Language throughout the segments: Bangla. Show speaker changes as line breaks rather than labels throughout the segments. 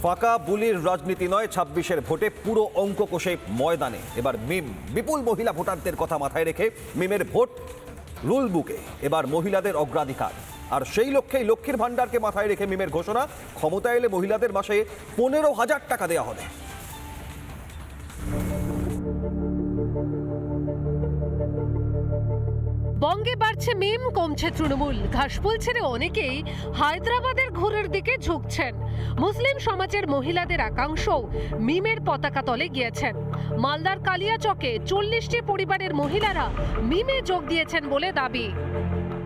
ফাঁকা বুলির রাজনীতি নয়, ২৬-এর ভোটে পুরো অঙ্ক কষে ময়দানে এবার মিম। বিপুল মহিলা ভোটারদের কথা মাথায় রেখে মিমের ভোট রুল বুকে এবার মহিলাদের অগ্রাধিকার। আর সেই লক্ষ্যেই লক্ষ্মীর ভাণ্ডারকে মাথায় রেখে মিমের ঘোষণা, ক্ষমতা এলে মহিলাদের মাসে ১৫,০০০ টাকা দেওয়া হবে।
বঙ্গে বাড়ছে মিম, কমছে তৃণমূল। ঘাসফুল ছেড়ে অনেকেই হায়দ্রাবাদের ঘোরের দিকে ঝুঁকছেন। মুসলিম সমাজের মহিলাদের একাংশও মিমের পতাকা তলে গিয়েছেন। মালদার কালিয়াচকে ৪০টি পরিবারের মহিলারা মিমে যোগ দিয়েছেন বলে দাবি।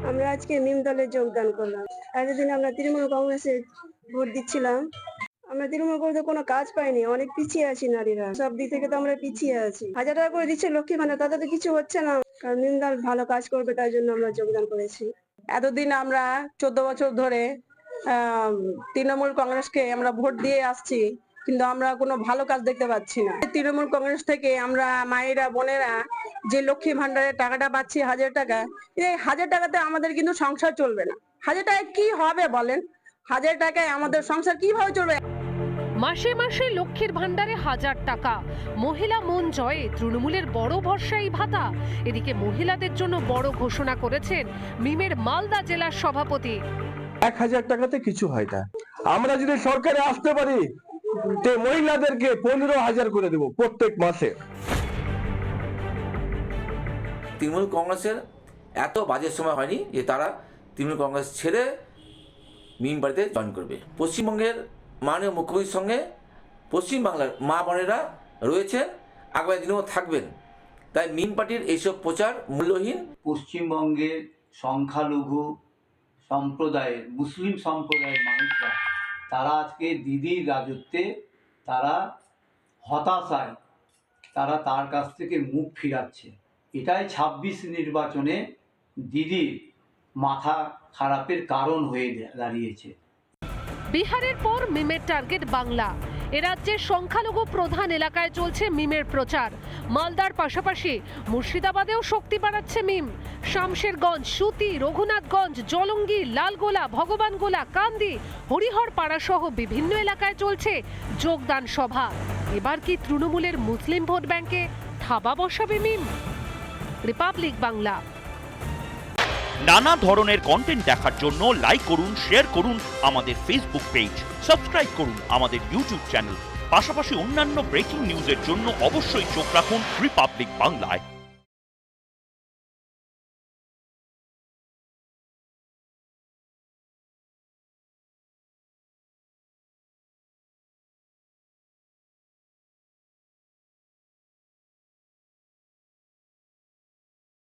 আমরা আজকে মিম দলে যোগদান করলাম। এতদিন আমরা তৃণমূল কংগ্রেসে ভোট দিচ্ছিলাম। আমরা তৃণমূল করতে কোনো কাজ পাইনি, অনেক পিছিয়ে আছি নারীরা, সব দিক থেকে তো আমরা পিছিয়ে আছি। ১০০০ টাকা করে দিচ্ছে লক্ষ্মী ভাণ্ডার, তাতে তো কিছু হচ্ছে না। কারণ মিম দল ভালো কাজ করবে, তাই জন্য আমরা যোগদান করেছি।
এতদিন আমরা ১৪ বছর ধরে তৃণমূল কংগ্রেসকে আমরা ভোট দিয়ে আসছি, কিন্তু আমরা কোনো ভালো কাজ দেখতে পাচ্ছি না। তৃণমূল কংগ্রেস থেকে আমরা মায়েরা বোনেরা যে লক্ষ্মী ভাণ্ডারের টাকাটা পাচ্ছি ১০০০ টাকা, এই ১০০০ টাকাতে আমাদের কিন্তু সংসার চলবে না। ১০০০ টাকায় কি হবে বলেন? ১০০০ টাকায় আমাদের সংসার কিভাবে চলবে?
মাসে মাসে লক্ষ্মীর ভাণ্ডারে ১০০০ টাকা। মহিলা মন জয়ে তৃণমূলের বড় ভরসা এই ভাতা। এদিকে মহিলাদের জন্য বড় ঘোষণা করেছেন মিমের মালদা জেলার সভাপতি।
১০০০ টাকাতে কিছু হয় না। আমরা যদি সরকারে আসতে পারি, তে মহিলাদেরকে ১৫,০০০ করে দেব প্রত্যেক মাসে।
তৃণমূল কংগ্রেসের এত বাজে সময় হয়নি যে তারা তৃণমূল কংগ্রেস ছেড়ে মিম পার্টিতে জয়েন করবে। পশ্চিমবঙ্গের মাননীয় মুখ্যমন্ত্রীর সঙ্গে পশ্চিমবাংলার মা বোনেরা রয়েছেন, আগামী দিনেও থাকবেন। তাই মিম পার্টির এইসব প্রচার মূল্যহীন।
পশ্চিমবঙ্গের সংখ্যালঘু সম্প্রদায়ের, মুসলিম সম্প্রদায়ের মানুষরা তারা আজকে দিদির রাজত্বে তারা হতাশায়, তারা তার কাছ থেকে মুখ ফিরাচ্ছে। এটাই ২৬ নির্বাচনে দিদির মাথা খারাপের কারণ হয়ে দাঁড়িয়েছে।
বিহারের পর মিমের টার্গেট বাংলা। এ রাজ্যের সংখ্যালঘু প্রধান এলাকায় চলছে মিমের প্রচার। মালদার পাশাপাশি মুর্শিদাবাদেও শক্তি বাড়াচ্ছে মিম। শামশেরগঞ্জ, সুতি, রঘুনাথগঞ্জ, জলঙ্গি, লালগোলা, ভগবানগোলা, কান্দি, হরিহরপাড়া সহ বিভিন্ন এলাকায় চলছে যোগদান সভা। এবার কি তৃণমূলের মুসলিম ভোট ব্যাংকে থাবা বসাবে মিম? রিপাবলিক বাংলা।
নানা ধরনের কন্টেন্ট দেখার জন্য লাইক করুন, শেয়ার করুন আমাদের ফেসবুক পেজ, সাবস্ক্রাইব করুন আমাদের ইউটিউব চ্যানেল। পাশাপাশি অন্যান্য ব্রেকিং নিউজের জন্য অবশ্যই চোখ রাখুন রিপাবলিক বাংলায়।